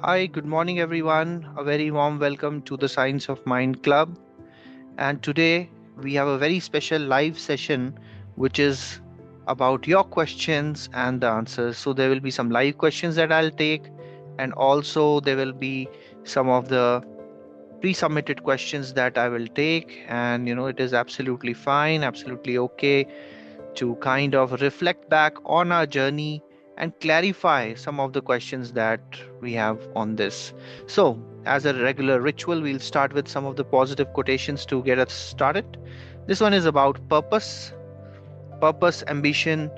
Hi, good morning, everyone. A very warm welcome to the Science of Mind Club. And today we have a very special live session, which is about your questions and the answers. So, there will be some live questions that I'll take, and also there will be some of the pre submitted questions that I will take. And, it is absolutely fine, absolutely okay to kind of reflect back on our journey and clarify some of the questions that we have on this. So, as a regular ritual, we'll start with some of the positive quotations to get us started. This one is about purpose, ambition,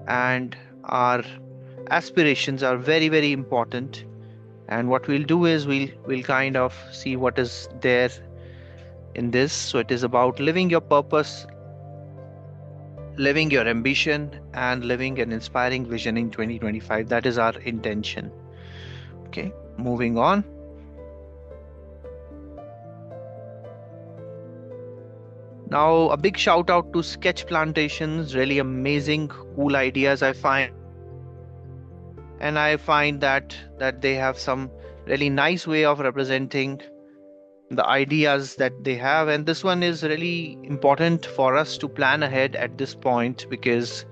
and our aspirations are very, very important. And what we'll do is we'll kind of see what is there in this. So it is about living your purpose, living your ambition, and living an inspiring vision in 2025. That is our intention. Okay, moving on. Now, a big shout out to Sketch Plantations. Really amazing, cool ideas I find, and I find that they have some really nice way of representing the ideas that they have. And this one is really important for us to plan ahead at this point because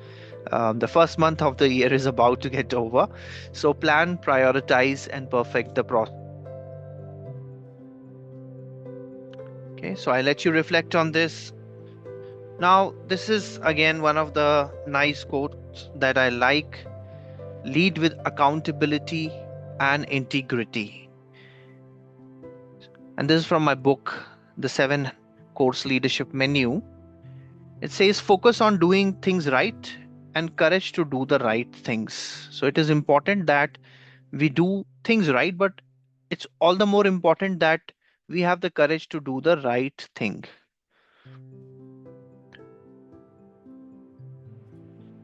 the first month of the year is about to get over. So plan, prioritize, and perfect the process. Okay, so I let you reflect on this. Now, this is again one of the nice quotes that I like: lead with accountability and integrity. And this is from my book, The 7 Course Leadership Menu. It says focus on doing things right and courage to do the right things. So it is important that we do things right, but it's all the more important that we have the courage to do the right thing.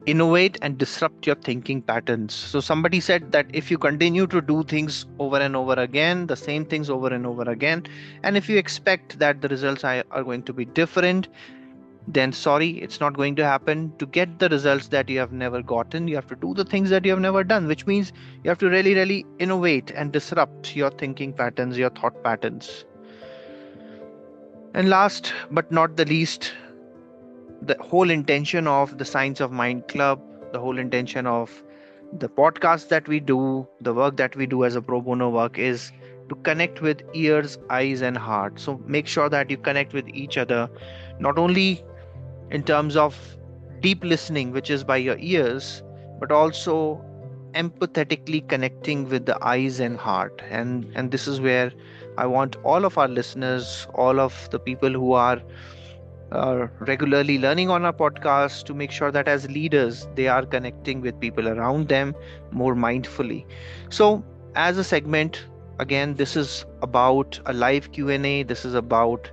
Innovate and disrupt your thinking patterns. So somebody said that if you continue to do things over and over again, the same things over and over again, and if you expect that the results are going to be different, then sorry, it's not going to happen. To get the results that you have never gotten, you have to do the things that you have never done, which means you have to really, really innovate and disrupt your thinking patterns, your thought patterns. And last but not the least, the whole intention of the Science of Mind Club, the whole intention of the podcast that we do, the work that we do as a pro bono work is to connect with ears, eyes, and heart. So make sure that you connect with each other, not only in terms of deep listening, which is by your ears, but also empathetically connecting with the eyes and heart. And this is where I want all of our listeners, all of the people who are regularly learning on our podcast, to make sure that as leaders they are connecting with people around them more mindfully. So as a segment, again, this is about a live Q&A. This is about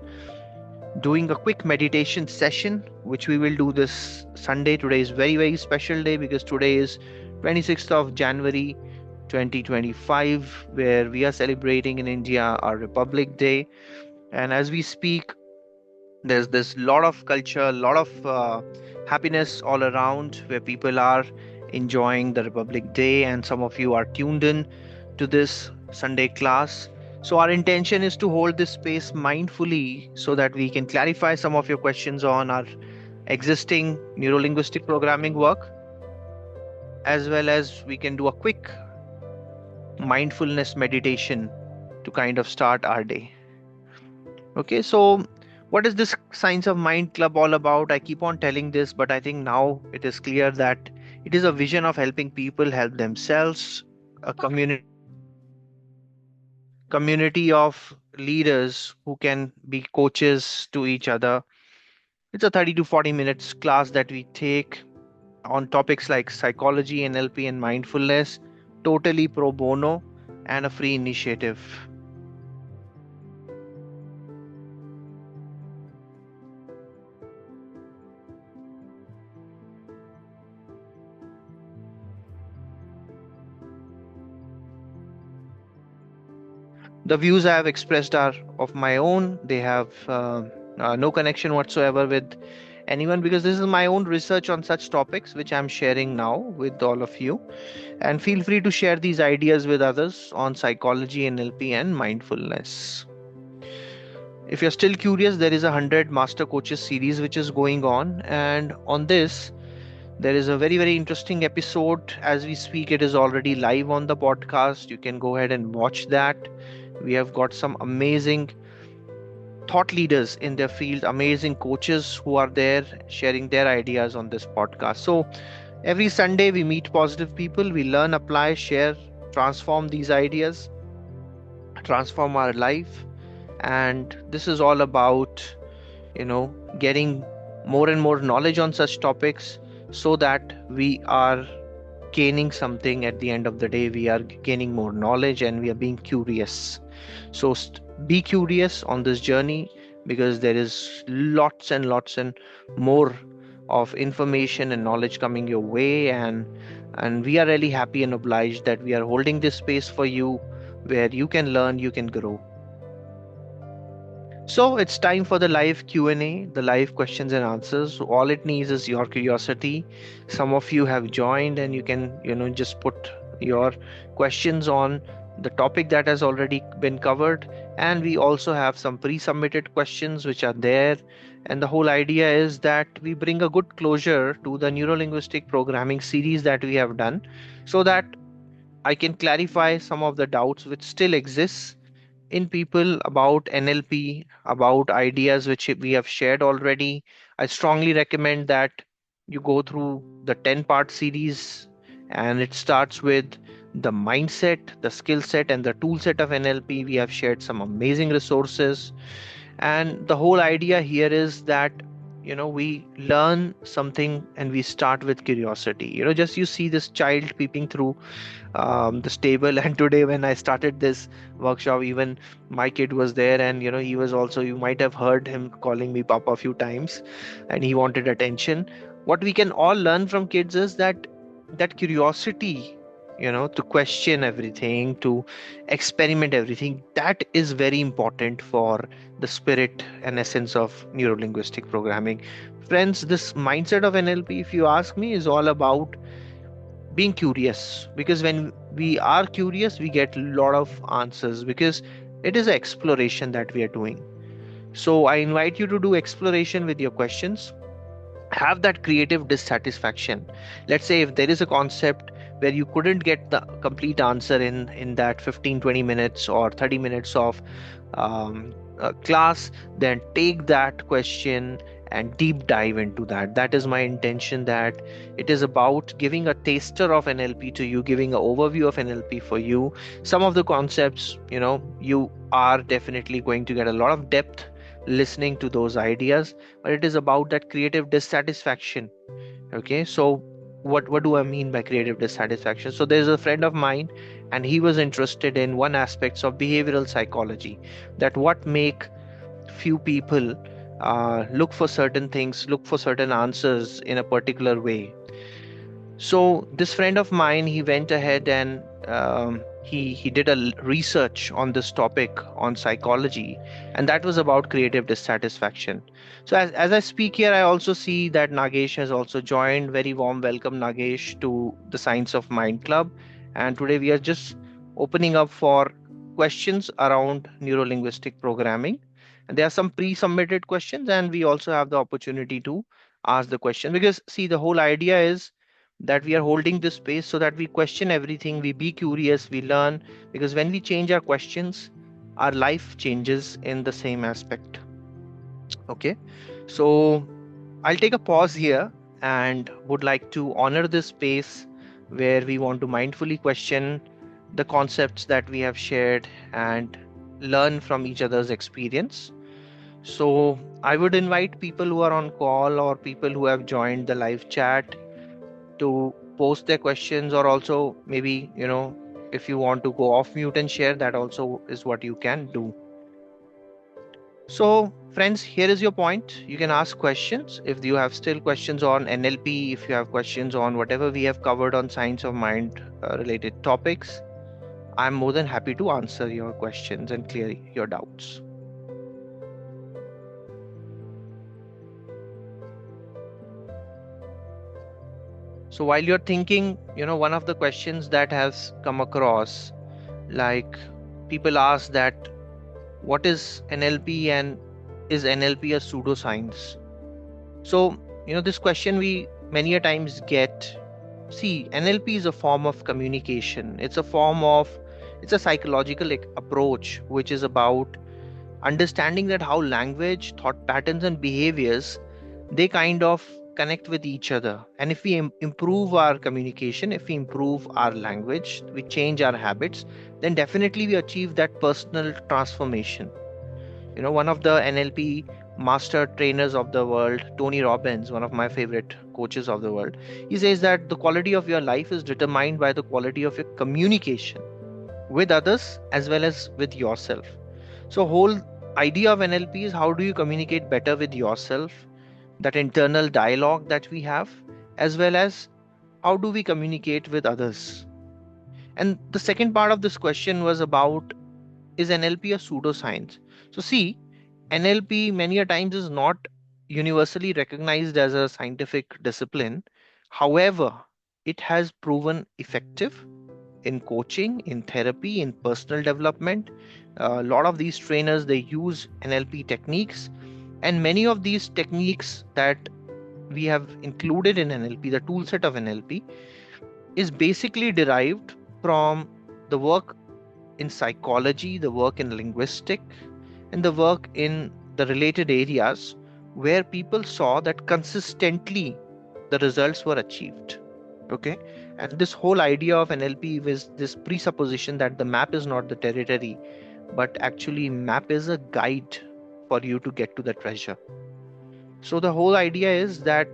doing a quick meditation session, which we will do this Sunday. Today is very, very special day because today is 26th of January 2025, where we are celebrating in India our Republic Day. And as we speak, there's this lot of culture, a lot of happiness all around, where people are enjoying the Republic Day, and some of you are tuned in to this Sunday class. So our intention is to hold this space mindfully so that we can clarify some of your questions on our existing neuro-linguistic programming work, as well as we can do a quick mindfulness meditation to kind of start our day. Okay, so what is this Science of Mind Club all about? I keep on telling this, but I think now it is clear that it is a vision of helping people help themselves, a community of leaders who can be coaches to each other. It's a 30 to 40 minutes class that we take on topics like psychology, NLP, and mindfulness, totally pro bono and a free initiative. The views I have expressed are of my own. They have no connection whatsoever with anyone, because this is my own research on such topics which I'm sharing now with all of you. And feel free to share these ideas with others on psychology, NLP, and mindfulness. If you're still curious, there is a 100 Master Coaches series which is going on. And on this, there is a very, very interesting episode. As we speak, it is already live on the podcast. You can go ahead and watch that. We have got some amazing thought leaders in their field, amazing coaches who are there sharing their ideas on this podcast. So every Sunday, we meet positive people, we learn, apply, share, transform these ideas, transform our life. And this is all about, getting more and more knowledge on such topics so that we are gaining something at the end of the day. We are gaining more knowledge and we are being curious. So be curious on this journey, because there is lots and lots and more of information and knowledge coming your way. And we are really happy and obliged that we are holding this space for you, where you can learn, you can grow. So it's time for the live Q&A, the live questions and answers. So all it needs is your curiosity. Some of you have joined and you can, just put your questions on the topic that has already been covered. And we also have some pre-submitted questions which are there. And the whole idea is that we bring a good closure to the neuro-linguistic programming series that we have done, so that I can clarify some of the doubts which still exist in people about NLP, about ideas which we have shared already. I strongly recommend that you go through the 10-part series, and it starts with the mindset, the skill set, and the tool set of NLP. We have shared some amazing resources. And the whole idea here is that we learn something and we start with curiosity. Just you see this child peeping through the stable. And today when I started this workshop, even my kid was there, and he was also, you might have heard him calling me papa a few times, and he wanted attention. What we can all learn from kids is that curiosity, to question everything, to experiment everything, that is very important for the spirit and essence of neuro-linguistic programming. Friends, this mindset of NLP, if you ask me, is all about being curious, because when we are curious, we get a lot of answers, because it is an exploration that we are doing. So I invite you to do exploration with your questions. Have that creative dissatisfaction. Let's say if there is a concept where you couldn't get the complete answer in that 15-20 minutes or 30 minutes of class, then take that question and deep dive into that. That is my intention, that it is about giving a taster of NLP to you, giving an overview of NLP for you. Some of the concepts, you are definitely going to get a lot of depth listening to those ideas, but it is about that creative dissatisfaction. Okay, so what do I mean by creative dissatisfaction? So there's a friend of mine, and he was interested in one aspects of behavioral psychology, that what make few people look for certain things, look for certain answers in a particular way. So this friend of mine, he went ahead and he did a research on this topic on psychology, and that was about creative dissatisfaction. So as I speak here, I also see that Nagesh has also joined. Very warm welcome, Nagesh, to the Science of Mind Club. And today we are just opening up for questions around neuro-linguistic programming. And there are some pre-submitted questions, and we also have the opportunity to ask the question, because see, the whole idea is that we are holding this space so that we question everything, we be curious, we learn, because when we change our questions, our life changes in the same aspect. Okay, so I'll take a pause here and would like to honor this space where we want to mindfully question the concepts that we have shared and learn from each other's experience. So I would invite people who are on call or people who have joined the live chat to post their questions, or also maybe if you want to go off mute and share, that also is what you can do. So friends, here is your point. You can ask questions if you have still questions on NLP, if you have questions on whatever we have covered on science of mind related topics. I'm more than happy to answer your questions and clear your doubts. So while you're thinking, one of the questions that has come across, like people ask that what is NLP and is NLP a pseudoscience? So, this question we many a times get. See, NLP is a form of communication. It's a psychological approach which is about understanding that how language, thought patterns, and behaviors they kind of connect with each other. And if we improve our communication, if we improve our language, we change our habits, then definitely we achieve that personal transformation. One of the NLP master trainers of the world, Tony Robbins, one of my favorite coaches of the world, he says that the quality of your life is determined by the quality of your communication with others as well as with yourself. So, whole idea of NLP is how do you communicate better with yourself, that internal dialogue that we have, as well as how do we communicate with others. And the second part of this question was about, is NLP a pseudoscience? So, see, NLP many a times is not universally recognized as a scientific discipline. However, it has proven effective in coaching, in therapy, in personal development. A lot of these trainers they use NLP techniques, and many of these techniques that we have included in NLP, the tool set of NLP, is basically derived from the work in psychology, the work in linguistic, and the work in the related areas where people saw that consistently the results were achieved. Okay. And this whole idea of NLP was this presupposition that the map is not the territory, but actually map is a guide for you to get to the treasure. So the whole idea is that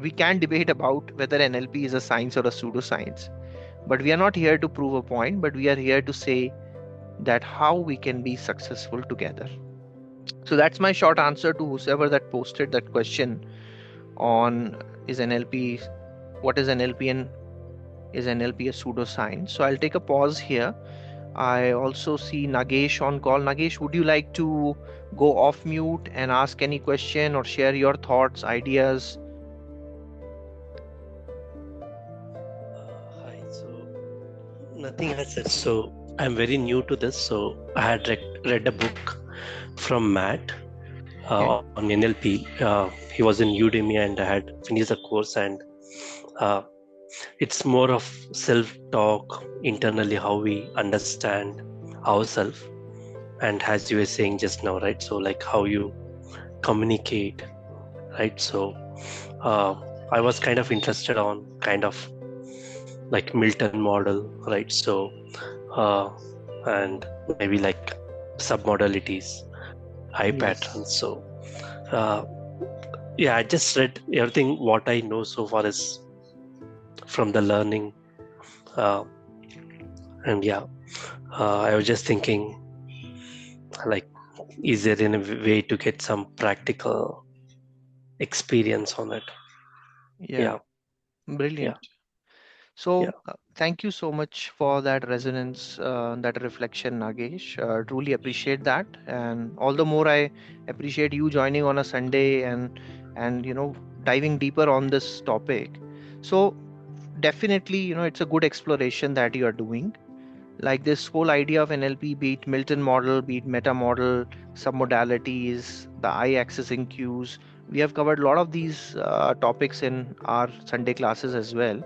we can debate about whether NLP is a science or a pseudoscience, but we are not here to prove a point, but we are here to say that how we can be successful together. So that's my short answer to whoever that posted that question on is NLP, what is NLP and is NLP a pseudoscience? So I'll take a pause here. I also see Nagesh on call. Nagesh, would you like to go off mute and ask any question or share your thoughts, ideas? Hi. So nothing has said. So I'm very new to this. So I had read a book from Matt Okay. on NLP. He was in Udemy and I had finished the course, and uh, it's more of self-talk internally, how we understand ourselves, and as you were saying just now, right? So like how you communicate, right? So uh, I was kind of interested on kind of like Milton model, right? So and maybe like submodalities, high Yes. patterns. So uh, yeah, I just read everything. What I know so far is from the learning, uh, and yeah, I was just thinking, like, is there any way to get some practical experience on it? Yeah. Yeah, yeah, Brilliant. yeah. So, thank you so much for that resonance, that reflection, Nagesh. Truly appreciate that, and all the more I appreciate you joining on a Sunday and diving deeper on this topic. So, definitely, it's a good exploration that you are doing. Like this whole idea of NLP, be it Milton model, be it meta model, submodalities, the eye accessing cues. We have covered a lot of these topics in our Sunday classes as well.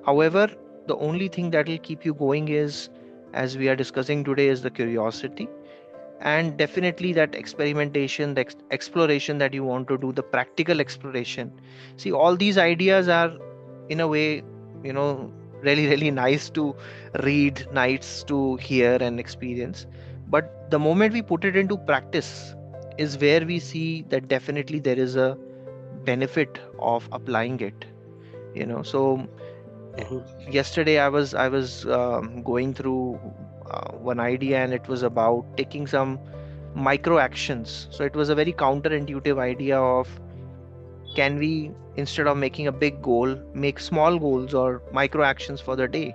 However, the only thing that will keep you going is, as we are discussing today, is the curiosity, and definitely that experimentation, the exploration that you want to do, the practical exploration. See, all these ideas are in a way, you know really really nice to read, nice to hear and experience, but the moment we put it into practice is where we see that definitely there is a benefit of applying it. So Hmm. yesterday I was going through one idea, and it was about taking some micro actions. So it was a very counterintuitive idea of, can we, instead of making a big goal, make small goals or micro actions for the day.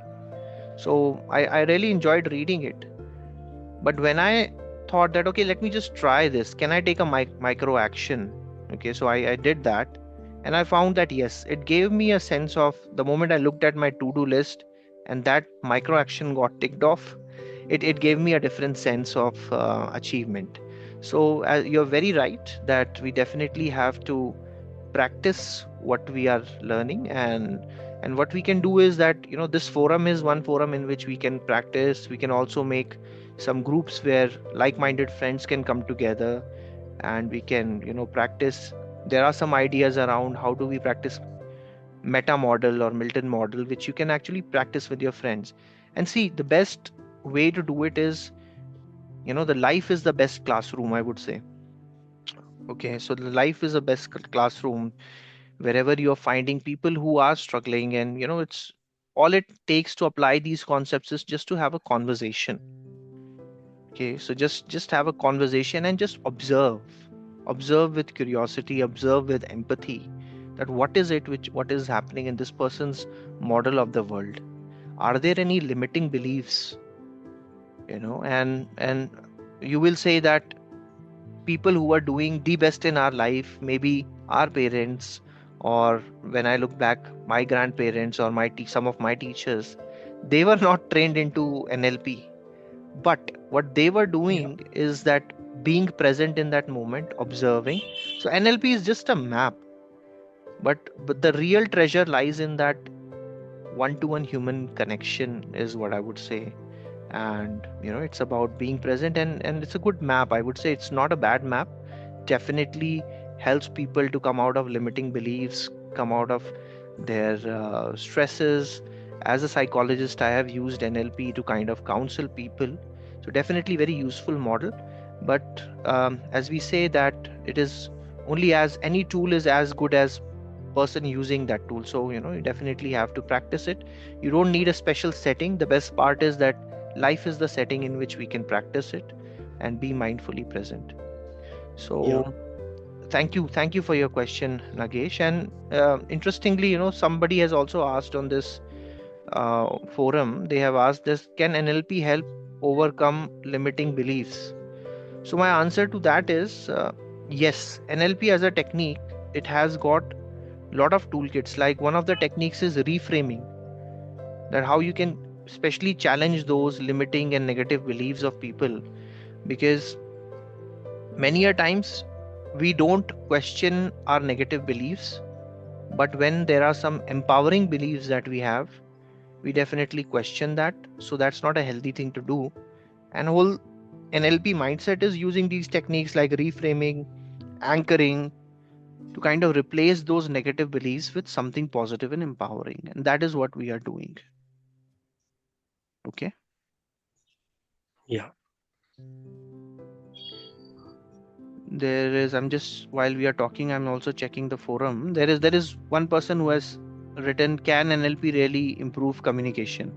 So I really enjoyed reading it. But when I thought that, okay, let me just try this, can I take a micro action? Okay, so I did that. And I found that yes, it gave me a sense of the moment I looked at my to do list and that micro action got ticked off, it gave me a different sense of achievement. So you're very right that we definitely have to practice what we are learning. And what we can do is that, this forum is one forum in which we can practice. We can also make some groups where like-minded friends can come together and we can, practice. There are some ideas around how do we practice meta model or Milton model, which you can actually practice with your friends. And see, the best way to do it is, the life is the best classroom, I would say. Okay, so the life is the best classroom wherever you're finding people who are struggling, and it's all it takes to apply these concepts is just to have a conversation. Okay, so just have a conversation and just observe with curiosity, observe with empathy, that what is happening in this person's model of the world. Are there any limiting beliefs? And you will say that people who are doing the best in our life, maybe our parents, or when I look back, my grandparents or some of my teachers, they were not trained into NLP. But what they were Yeah. doing is that being present in that moment, observing. So NLP is just a map, but the real treasure lies in that one-to-one human connection, is what I would say. And it's about being present, and it's a good map. I would say it's not a bad map. Definitely helps people to come out of limiting beliefs, come out of their stresses. As a psychologist, I have used NLP to kind of counsel people, so definitely very useful model. But as we say that it is only as any tool is as good as person using that tool. So you definitely have to practice it. You don't need a special setting. The best part is that life is the setting in which we can practice it and be mindfully present. Yeah. So thank you for your question, Nagesh. And interestingly, somebody has also asked on this forum, they have asked this: can NLP help overcome limiting beliefs? So my answer to that is yes. NLP as a technique, it has got lot of toolkits. Like one of the techniques is reframing, that how you can especially challenge those limiting and negative beliefs of people, because many a times we don't question our negative beliefs, but when there are some empowering beliefs that we have, we definitely question that. So that's not a healthy thing to do. And whole NLP mindset is using these techniques like reframing, anchoring, to kind of replace those negative beliefs with something positive and empowering. And that is what we are doing. Okay. Yeah. There is, I'm just, while we are talking, I'm also checking the forum. There is one person who has written, can NLP really improve communication?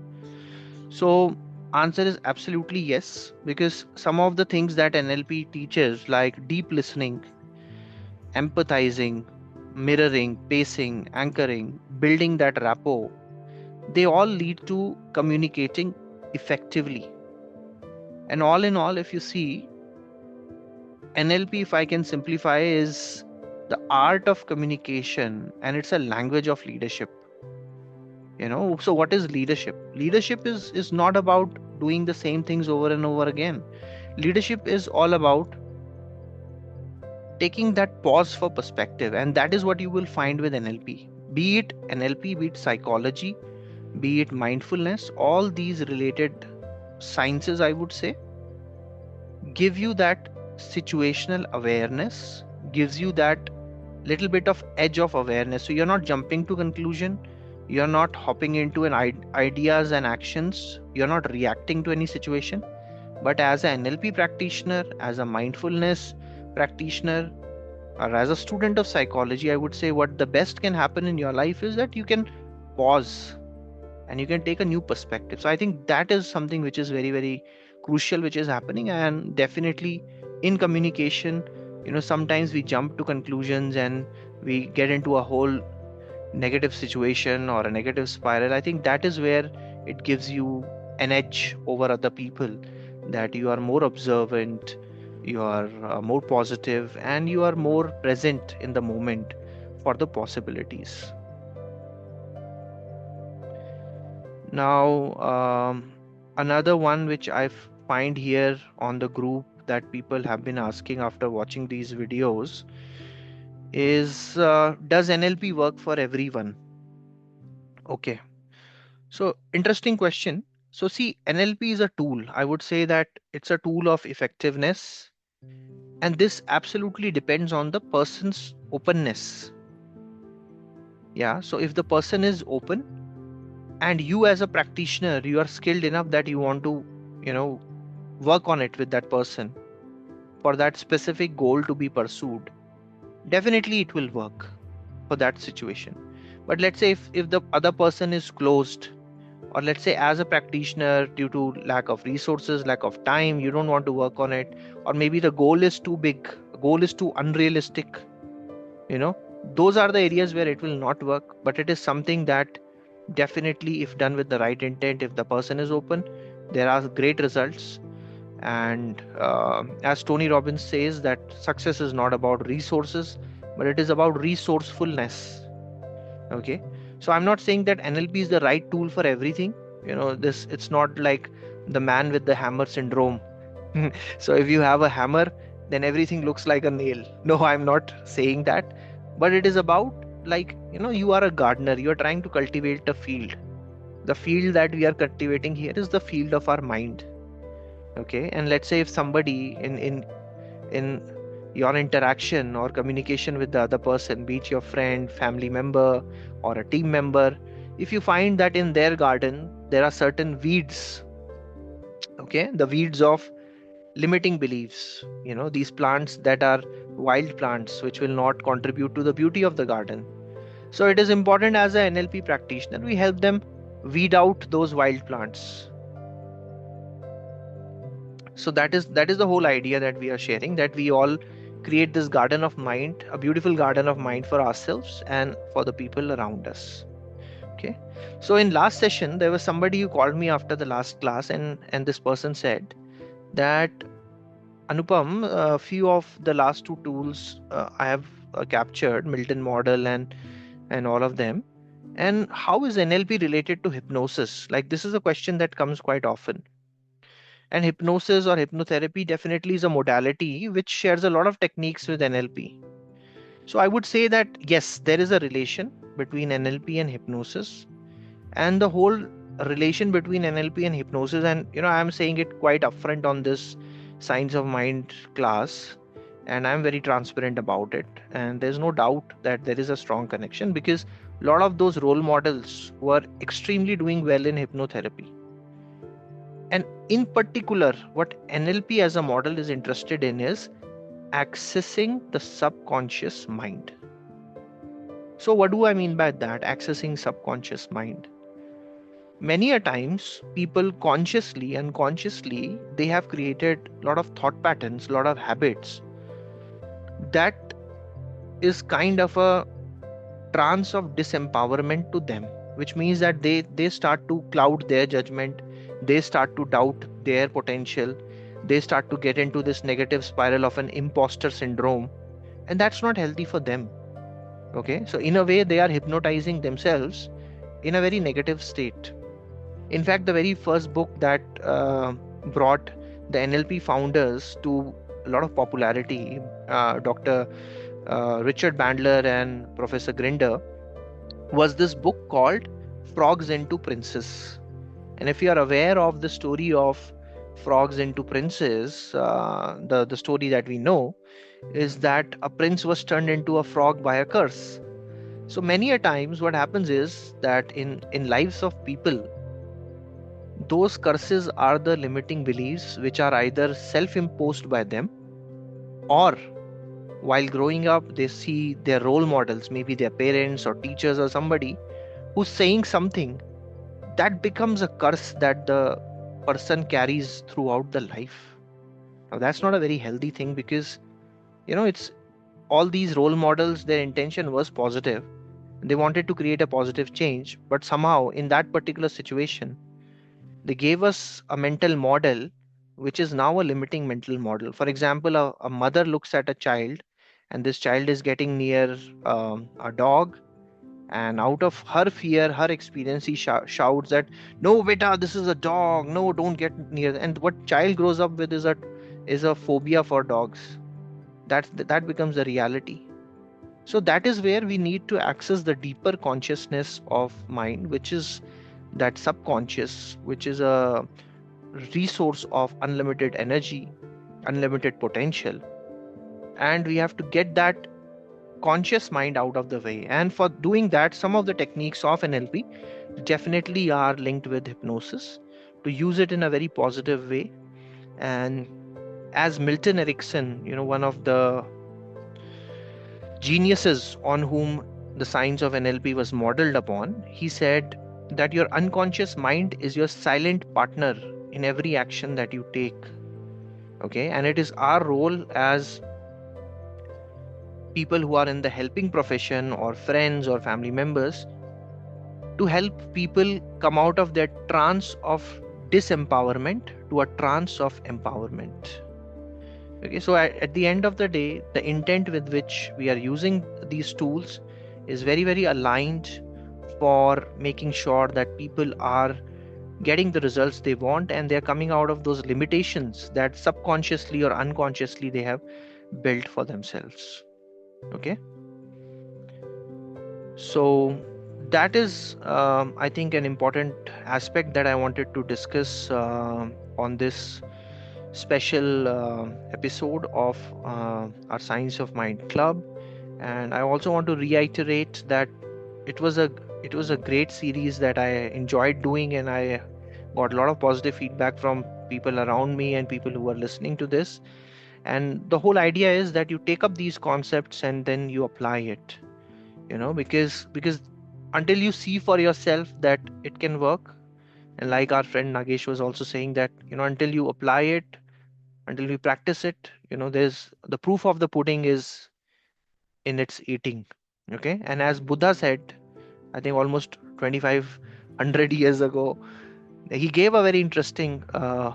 So answer is absolutely yes, because some of the things that NLP teaches, like deep listening, empathizing, mirroring, pacing, anchoring, building that rapport, they all lead to communicating effectively. And all in all, if you see, NLP, if I can simplify, is the art of communication, and it's a language of leadership. So what is leadership? Leadership is not about doing the same things over and over again. Leadership is all about taking that pause for perspective, and that is what you will find with NLP. Be it NLP, be it psychology, be it mindfulness, all these related sciences, I would say, give you that situational awareness, gives you that little bit of edge of awareness. So you're not jumping to conclusion, you're not hopping into an ideas and actions, you're not reacting to any situation. But as an NLP practitioner, as a mindfulness practitioner, or as a student of psychology, I would say what the best can happen in your life is that you can pause and you can take a new perspective. So I think that is something which is very, very crucial, which is happening. And definitely in communication, sometimes we jump to conclusions and we get into a whole negative situation or a negative spiral. I think that is where it gives you an edge over other people, that you are more observant, you are more positive, and you are more present in the moment for the possibilities. Now, another one which I find here on the group that people have been asking after watching these videos is, does NLP work for everyone? Okay, so interesting question. So, see, NLP is a tool. I would say that it's a tool of effectiveness, and this absolutely depends on the person's openness. Yeah, so if the person is open, and you as a practitioner, you are skilled enough that you want to, you know, work on it with that person for that specific goal to be pursued, definitely it will work for that situation. But let's say if the other person is closed, or let's say as a practitioner, due to lack of resources, lack of time, you don't want to work on it, or maybe the goal is too big, goal is too unrealistic, you know, those are the areas where it will not work. But it is something that definitely, if done with the right intent, if the person is open, there are great results. And as Tony Robbins says, that success is not about resources, but it is about resourcefulness. Okay, so I'm not saying that NLP is the right tool for everything. You know, this, it's not like the man with the hammer syndrome. So if you have a hammer, then everything looks like a nail. No, I'm not saying that. But it is about, like, you know, you are a gardener, you are trying to cultivate a field. The field that we are cultivating here is the field of our mind. Okay, and let's say if somebody in your interaction or communication with the other person, be it your friend, family member, or a team member, if you find that in their garden there are certain weeds, okay, the weeds of limiting beliefs, you know, these plants that are wild plants which will not contribute to the beauty of the garden. So it is important, as a NLP practitioner, we help them weed out those wild plants. So that is the whole idea that we are sharing, that we all create this garden of mind, a beautiful garden of mind for ourselves and for the people around us. Okay, so in last session there was somebody who called me after the last class, and this person said that, Anupam, a few of the last two tools I have captured, Milton model and all of them, and how is NLP related to hypnosis? Like, this is a question that comes quite often. And hypnosis or hypnotherapy definitely is a modality which shares a lot of techniques with NLP. So I would say that yes, there is a relation between NLP and hypnosis, and the whole relation between NLP and hypnosis. And you know, I'm saying it quite upfront on this Science of Mind class, and I'm very transparent about it. And there's no doubt that there is a strong connection, because a lot of those role models were extremely doing well in hypnotherapy. And in particular, what NLP as a model is interested in is accessing the subconscious mind. So, what do I mean by that? Accessing subconscious mind. Many a times, people consciously, unconsciously, they have created a lot of thought patterns, a lot of habits that is kind of a trance of disempowerment to them, which means that they start to cloud their judgment, they start to doubt their potential, they start to get into this negative spiral of an imposter syndrome, and that's not healthy for them. Okay, so in a way they are hypnotizing themselves in a very negative state. In fact, the very first book that brought the NLP founders to a lot of popularity, Dr. Richard Bandler and Professor Grinder, was this book called Frogs into Princes. And if you are aware of the story of Frogs into Princes, the story that we know is that a prince was turned into a frog by a curse. So many a times what happens is that in lives of people, those curses are the limiting beliefs which are either self-imposed by them, or while growing up they see their role models, maybe their parents or teachers or somebody who's saying something that becomes a curse that the person carries throughout the life. Now that's not a very healthy thing, because you know, it's all these role models, their intention was positive, they wanted to create a positive change, but somehow in that particular situation they gave us a mental model which is now a limiting mental model. For example, a mother looks at a child and this child is getting near a dog, and out of her fear, her experience, he shouts that, "No, beta, this is a dog. No, don't get near." And what child grows up with is a phobia for dogs. That becomes a reality. So that is where we need to access the deeper consciousness of mind, which is that subconscious, which is a resource of unlimited energy, unlimited potential. And we have to get that conscious mind out of the way. And for doing that, some of the techniques of NLP definitely are linked with hypnosis, to use it in a very positive way. And as Milton Erickson, one of the geniuses on whom the science of NLP was modeled upon, he said that your unconscious mind is your silent partner in every action that you take. Okay, and it is our role as people who are in the helping profession, or friends or family members, to help people come out of their trance of disempowerment to a trance of empowerment. Okay, so at the end of the day, the intent with which we are using these tools is very, very aligned for making sure that people are getting the results they want, and they're coming out of those limitations that subconsciously or unconsciously they have built for themselves. Okay, so that is, I think, an important aspect that I wanted to discuss on this special episode of our Science of Mind Club. And I also want to reiterate that it was a it was a great series that I enjoyed doing, and I got a lot of positive feedback from people around me and people who are listening to this. And the whole idea is that you take up these concepts and then you apply it, because until you see for yourself that it can work, and like our friend Nagesh was also saying, that until you apply it, until we practice it, there's the proof of the pudding is in its eating. Okay, and as Buddha said, I think almost 2500 years ago, he gave a very interesting uh,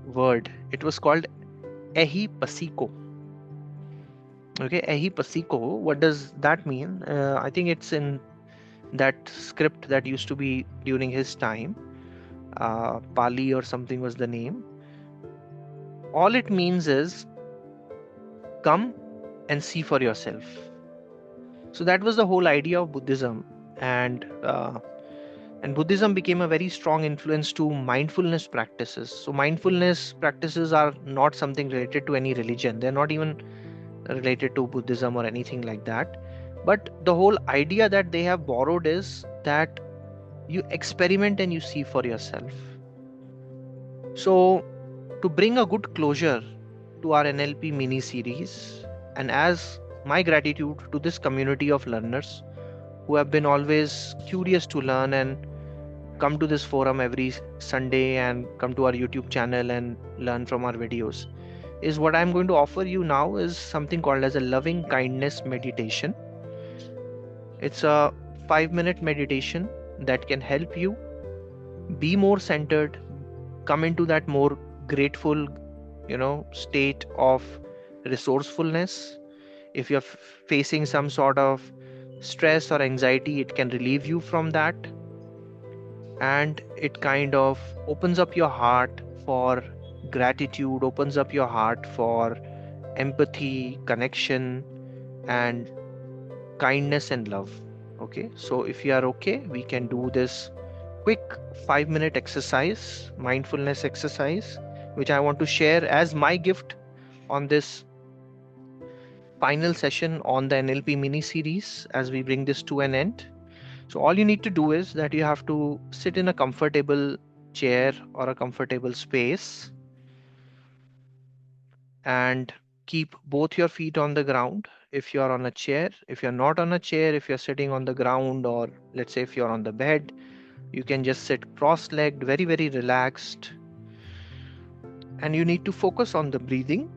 word. It was called ehi pasiko. Okay, ehi pasiko, what does that mean? I think it's in that script that used to be during his time. Pali or something was the name. All it means is come and see for yourself. So that was the whole idea of Buddhism, and Buddhism became a very strong influence to mindfulness practices. So mindfulness practices are not something related to any religion. They're not even related to Buddhism or anything like that. But the whole idea that they have borrowed is that you experiment and you see for yourself. So, to bring a good closure to our NLP mini series, and as my gratitude to this community of learners who have been always curious to learn and come to this forum every Sunday and come to our YouTube channel and learn from our videos, is what I'm going to offer you now is something called as a loving kindness meditation. It's a 5-minute meditation that can help you be more centered, come into that more grateful, state of resourcefulness. If you're facing some sort of stress or anxiety, it can relieve you from that, and it kind of opens up your heart for gratitude, opens up your heart for empathy, connection, and kindness and love. Okay, so if you are okay, we can do this quick 5-minute exercise, mindfulness exercise, which I want to share as my gift on this final session on the NLP mini series as we bring this to an end. So all you need to do is that you have to sit in a comfortable chair or a comfortable space and keep both your feet on the ground. If you are on a chair, if you're not on a chair, if you're sitting on the ground, or let's say if you're on the bed, you can just sit cross-legged, very, very relaxed. And you need to focus on the breathing.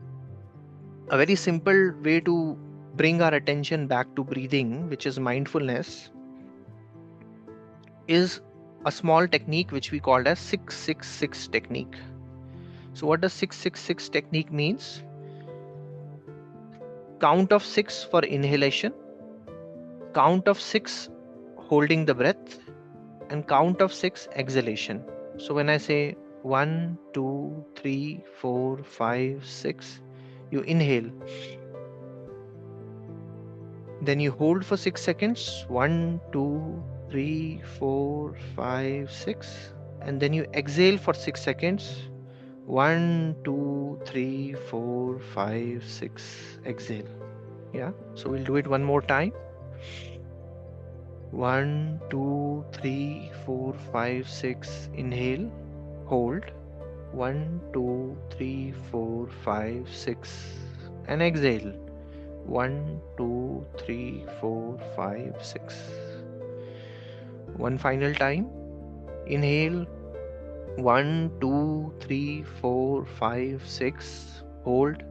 A very simple way to bring our attention back to breathing, which is mindfulness, is a small technique which we call as 666 technique. So what does 666 technique means? count of 6 for inhalation, count of 6 holding the breath, and count of 6 exhalation. So when I say 1, 2, 3, 4, 5, 6, you inhale. Then you hold for 6 seconds. 1, 2, 3, 4, 5, 6. And then you exhale for 6 seconds. 1, 2, 3, 4, 5, 6. Exhale. Yeah. So we'll do it one more time. 1, 2, 3, 4, 5, 6. Inhale. Hold. 1, 2, 3, 4, 5, 6. And exhale. 1, 2, 3, 4, 5, 6. One final time. Inhale. 1, 2, 3, 4, 5, 6. Hold.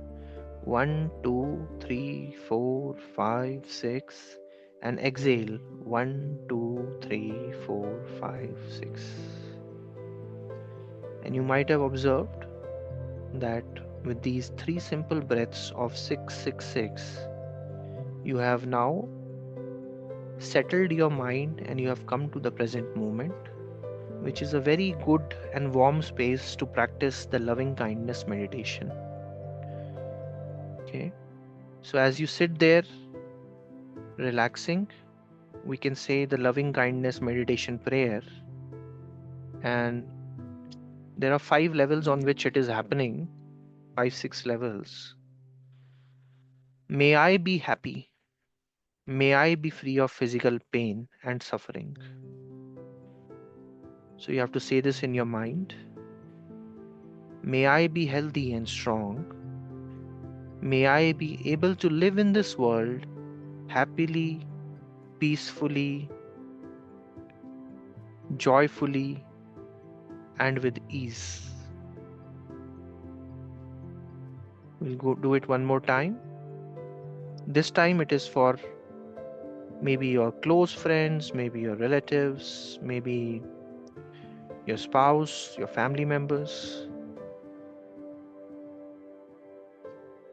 1, 2, 3, 4, 5, 6. And exhale. 1, 2, 3, 4, 5, 6. And you might have observed that with these 3 simple breaths of 6, 6, 6, you have now settled your mind and you have come to the present moment, which is a very good and warm space to practice the loving kindness meditation. Okay, so as you sit there relaxing, we can say the loving kindness meditation prayer, and there are 5 levels on which it is happening, 5, 6 levels. May I be happy. May I be free of physical pain and suffering. So you have to say this in your mind. May I be healthy and strong. May I be able to live in this world happily, peacefully, joyfully, and with ease. We'll go do it one more time. This time it is for maybe your close friends, maybe your relatives, maybe your spouse, your family members.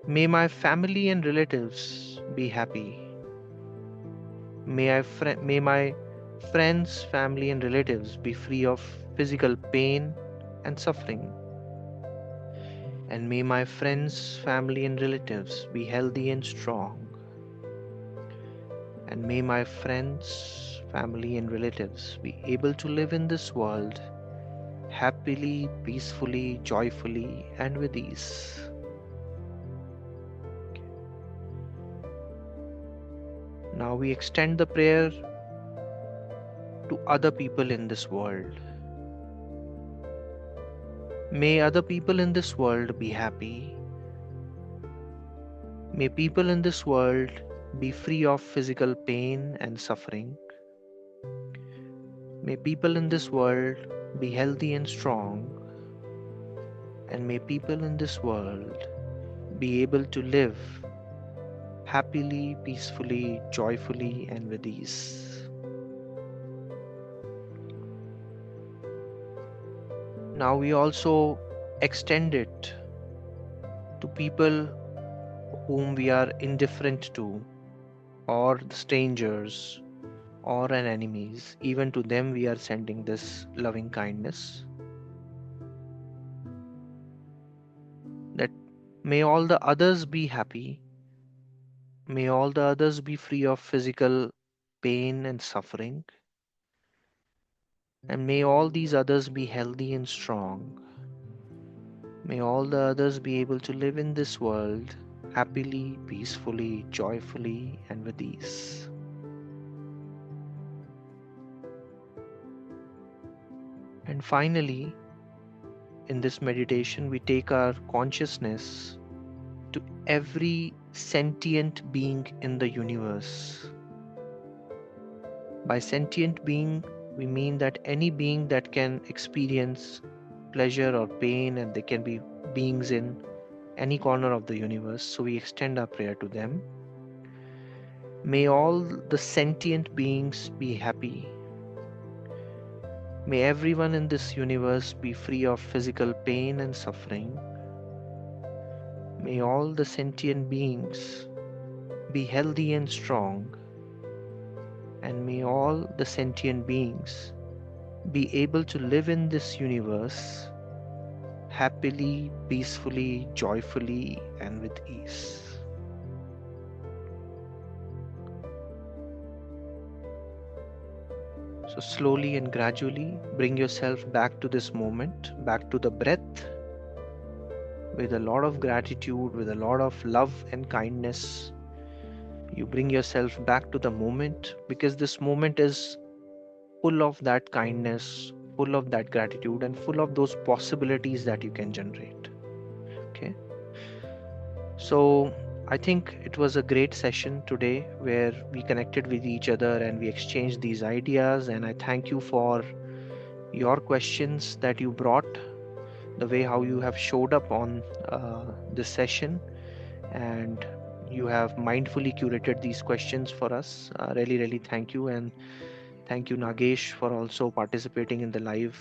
May my family and relatives be happy. May my friends, family, and relatives be free of physical pain and suffering. And may my friends, family, and relatives be healthy and strong. And may my friends, family, and relatives be able to live in this world happily, peacefully, joyfully, and with ease. Now we extend the prayer to other people in this world. May other people in this world be happy. May people in this world be free of physical pain and suffering. May people in this world be healthy and strong. And may people in this world be able to live happily, peacefully, joyfully, and with ease. Now we also extend it to people whom we are indifferent to, or the strangers, or an enemies. Even to them we are sending this loving kindness. That may all the others be happy. May all the others be free of physical pain and suffering. And may all these others be healthy and strong. May all the others be able to live in this world happily, peacefully, joyfully, and with ease. And finally, in this meditation, we take our consciousness to every sentient being in the universe. By sentient being, we mean that any being that can experience pleasure or pain, and they can be beings in any corner of the universe. So we extend our prayer to them. May all the sentient beings be happy. May everyone in this universe be free of physical pain and suffering. May all the sentient beings be healthy and strong, and may all the sentient beings be able to live in this universe happily, peacefully, joyfully, and with ease. So, slowly and gradually bring yourself back to this moment, back to the breath, with a lot of gratitude, with a lot of love and kindness. You bring yourself back to the moment, because this moment is full of that kindness, full of that gratitude, and full of those possibilities that you can generate. Okay. So I think it was a great session today where we connected with each other and we exchanged these ideas. And I thank you for your questions that you brought, the way how you have showed up on this session, and you have mindfully curated these questions for us. Really, really thank you. And thank you, Nagesh, for also participating in the live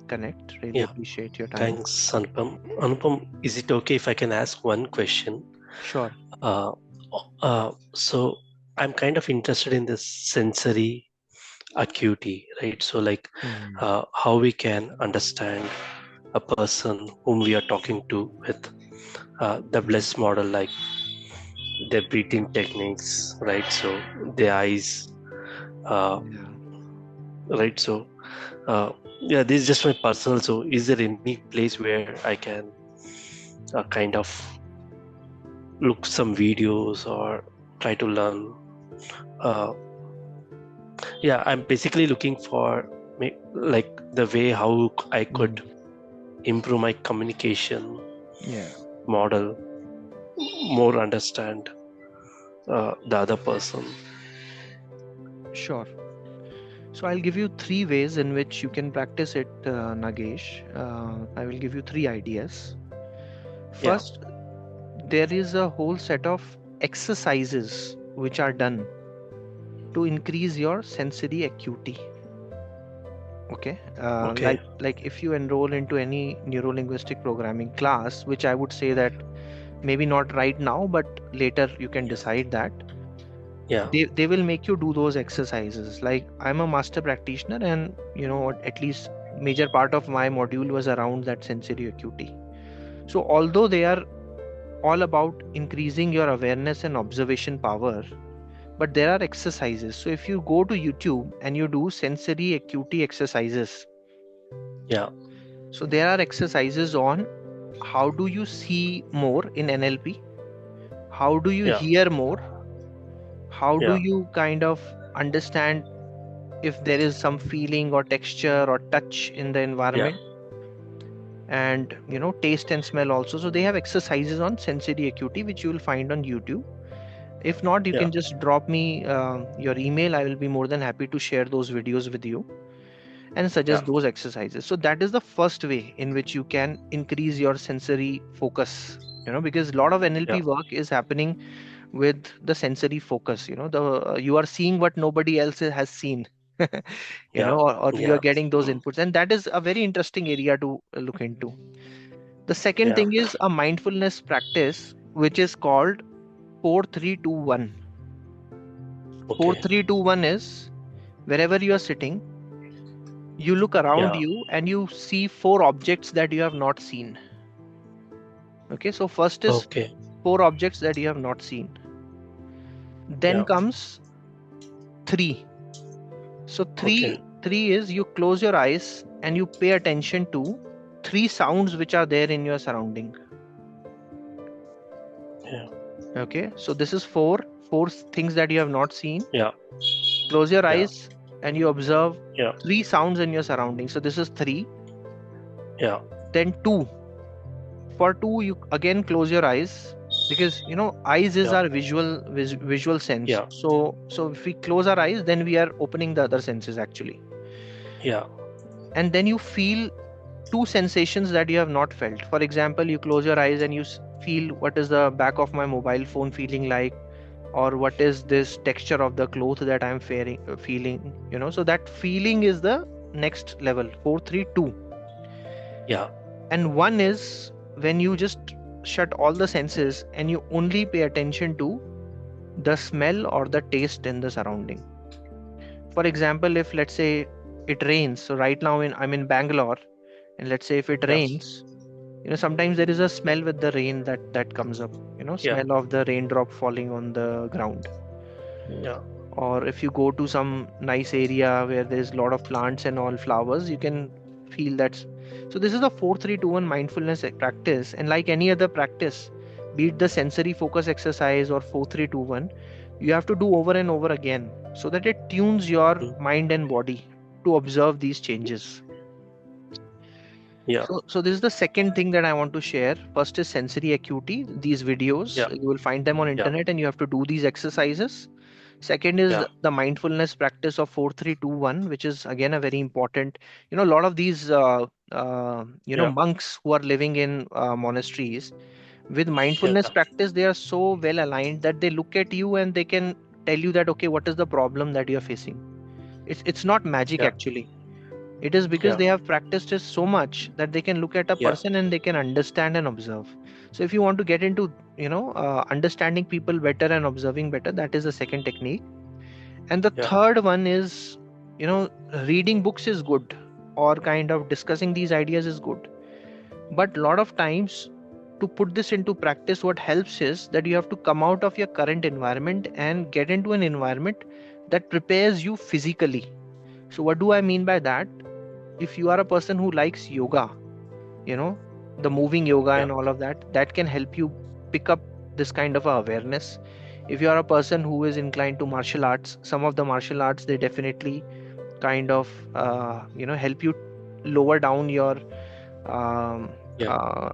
connect. Really Yeah, appreciate your time. thanks, Anupam. Anupam, is it okay if I can ask one question? Sure. Uh, so I'm kind of interested in this sensory acuity, right? So like Hmm. how we can understand a person whom we are talking to with the bliss model, like their breathing techniques, right? So the eyes, uh, Yeah. right? So yeah, this is just my personal. So is there any place where I can kind of look some videos or try to learn? Uh, yeah, I'm basically looking for like the way how I Hmm. could improve my communication Yeah. model, more understand the other person. Sure. So I'll give you three ways in which you can practice it, Nagesh. I will give you three ideas. Yeah. First, there is a whole set of exercises which are done to increase your sensory acuity. Okay, Okay. like if you enroll into any neuro-linguistic programming class, which I would say that maybe not right now, but later you can decide that Yeah. they will make you do those exercises. Like I'm a master practitioner, and at least major part of my module was around that sensory acuity. So although they are all about increasing your awareness and observation power, but there are exercises. So if you go to YouTube and you do sensory acuity exercises, Yeah. so there are exercises on how do you see more in NLP, how do you Yeah. hear more, how do Yeah. you kind of understand if there is some feeling or texture or touch in the Yeah. environment, and taste and smell also. So they have exercises on sensory acuity which you will find on YouTube. If not, you Yeah. can just drop me your email. I will be more than happy to share those videos with you and Yeah. suggest those exercises. So that is the first way in which you can increase your sensory focus, because a lot of Yeah. NLP work is happening with the sensory focus. You are seeing what nobody else has seen. Yeah. Or you are Yeah. getting those Mm. inputs, and that is a very interesting area to look into. The second Yeah. thing is a mindfulness practice which is called 4321. Okay. 4321 is wherever you are sitting, you look around Yeah. you and you see four objects that you have not seen. Okay, so first is Okay. four objects that you have not seen. Then Yeah. comes three. So Okay. three is you close your eyes and you pay attention to three sounds which are there in your surrounding. Yeah. Okay, so this is four things that you have not seen. Yeah. Close your Yeah. eyes and you observe Yeah. three sounds in your surrounding. So this is three. Yeah. Then two. For two, you again close your eyes, because eyes is Yeah. our visual sense. Yeah. So if we close our eyes, then we are opening the other senses actually. Yeah. And then you feel two sensations that you have not felt. For example, you close your eyes and you feel what is the back of my mobile phone feeling like, or what is this texture of the cloth that I'm feeling. So that feeling is the next level, 432. Yeah. And one is when you just shut all the senses and you only pay attention to the smell or the taste in the surrounding. For example, if let's say it rains, so right now I'm in Bangalore, and let's say if it Yeah. rains, sometimes there is a smell with the rain that comes up, Yeah. smell of the raindrop falling on the ground. Yeah. Or if you go to some nice area where there's a lot of plants and all flowers, you can feel that. So this is a 4-3-2-1 mindfulness practice, and like any other practice, be it the sensory focus exercise or 4-3-2-1, you have to do over and over again so that it tunes your Mm. mind and body to observe these changes. Yeah. So this is the second thing that I want to share. First is sensory acuity. These videos, Yeah. you will find them on Yeah. internet, and you have to do these exercises. Second is Yeah. the mindfulness practice of 4-3-2-1, which is again a very important. A lot of these Yeah. monks who are living in monasteries with Yeah. mindfulness practice, they are so well aligned that they look at you and they can tell you that, okay, what is the problem that you're facing. It's not magic Yeah. actually. It is because Yeah. they have practiced it so much that they can look at a Yeah. person and they can understand and observe. So if you want to get into understanding people better and observing better, that is the second technique. And the Yeah. third one is, reading books is good, or kind of discussing these ideas is good. But a lot of times, to put this into practice, what helps is that you have to come out of your current environment and get into an environment that prepares you physically. So, what do I mean by that? If you are a person who likes yoga, you know, the moving yoga Yeah. and all of that, that can help you pick up this kind of awareness. If you are a person who is inclined to martial arts, some of the martial arts, they definitely kind of help you lower down your Yeah.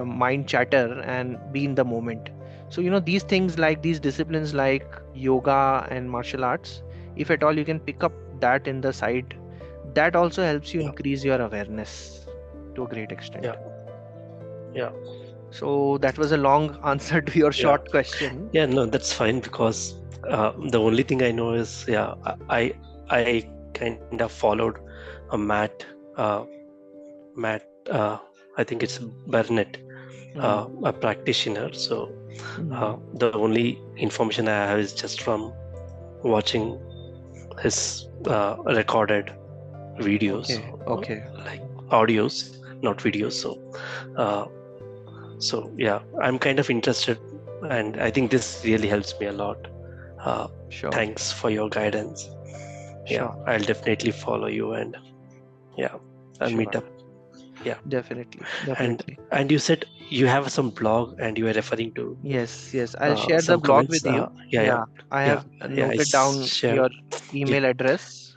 mind chatter and be in the moment. So these things, like these disciplines like yoga and martial arts, if at all you can pick up that in the side, that also helps you Yeah. increase your awareness to a great Yeah. extent. Yeah. So that was a long answer to your Yeah. short question. Yeah. No, that's fine because the only thing I know is, yeah, I kind of followed a Matt, I think it's Burnett, Mm, a practitioner. So mm. the only information I have is just from watching his recorded videos, Okay, okay. like audios, not videos. Uh, so yeah, I'm kind of interested, and I think this really helps me a lot. Uh, Sure, Thanks for your guidance. Yeah, sure, I'll definitely follow you, and yeah, I'll meet sure. up. Yeah. Definitely, and definitely. and you said you have some blog and you were referring to Yes, yes. I'll share the some blog comments. with you. Yeah, yeah, Yeah, I yeah, have yeah. I noted down share. your Yeah, email address,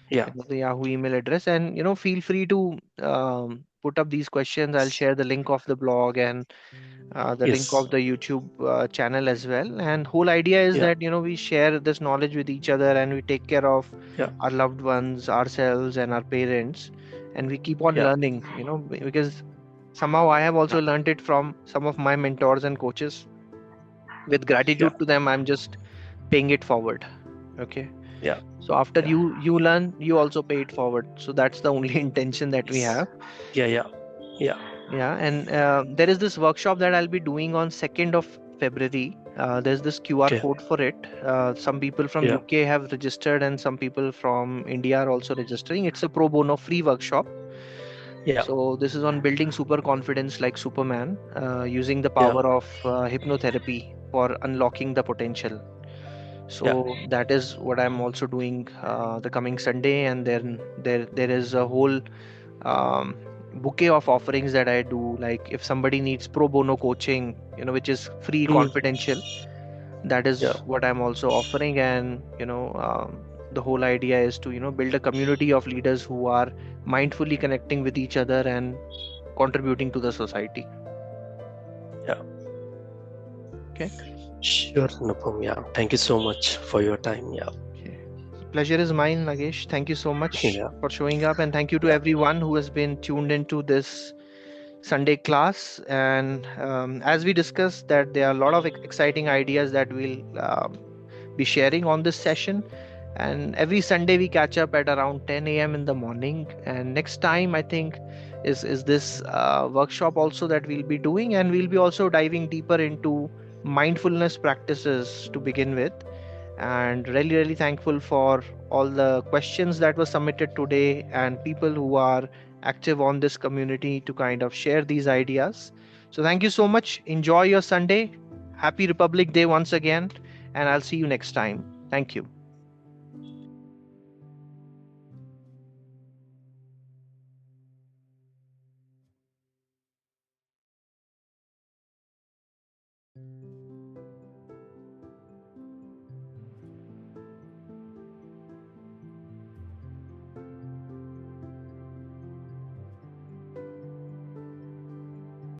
yeah. the Yahoo email address, and feel free to put up these questions. I'll share the link of the blog and the link Yes. of the YouTube channel as well. And whole idea is Yeah, that we share this knowledge with each other, and we take care of yeah, our loved ones, ourselves, and our parents, and we keep on yeah, learning. Because somehow I have yeah, also learned it from some of my mentors and coaches. With yeah, gratitude to them, I'm just paying it forward. Okay. yeah, So after yeah. you learn, you also pay it forward. So that's the only intention that we Yes. have. Yeah, yeah, yeah. Yeah, and there is this workshop that I'll be doing on 2nd of February. There's this QR Okay. code for it. Some people from Yeah, UK have registered, and some people from India are also registering. It's a pro bono free workshop. yeah, So this is on building super confidence like Superman, using the yeah, power of hypnotherapy for unlocking the potential. yeah. So that is what I'm also doing the coming Sunday, and then there is a whole um, bouquet of offerings that I do. Like if somebody needs pro bono coaching, which is free, Mm, confidential, that yeah, is what I'm also offering. And the whole idea is to build a community of leaders who are mindfully connecting with each other and contributing to the society. yeah. Okay. Sure, Nupam. Yeah. Thank you so much for your time. Yeah, Okay. Pleasure is mine, Nagesh. Thank you so much yeah, for showing up, and thank you to yeah, everyone who has been tuned into this Sunday class. And as we discussed, that there are a lot of exciting ideas that we'll be sharing on this session. And every Sunday we catch up at around 10 a.m. in the morning. And next time, I think, is this workshop also that we'll be doing, and we'll be also diving deeper into mindfulness practices to begin with, and really thankful for all the questions that were submitted today and people who are active on this community to kind of share these ideas. So thank you so much. Enjoy your Sunday. Happy Republic Day once again, and I'll see you next time. Thank you.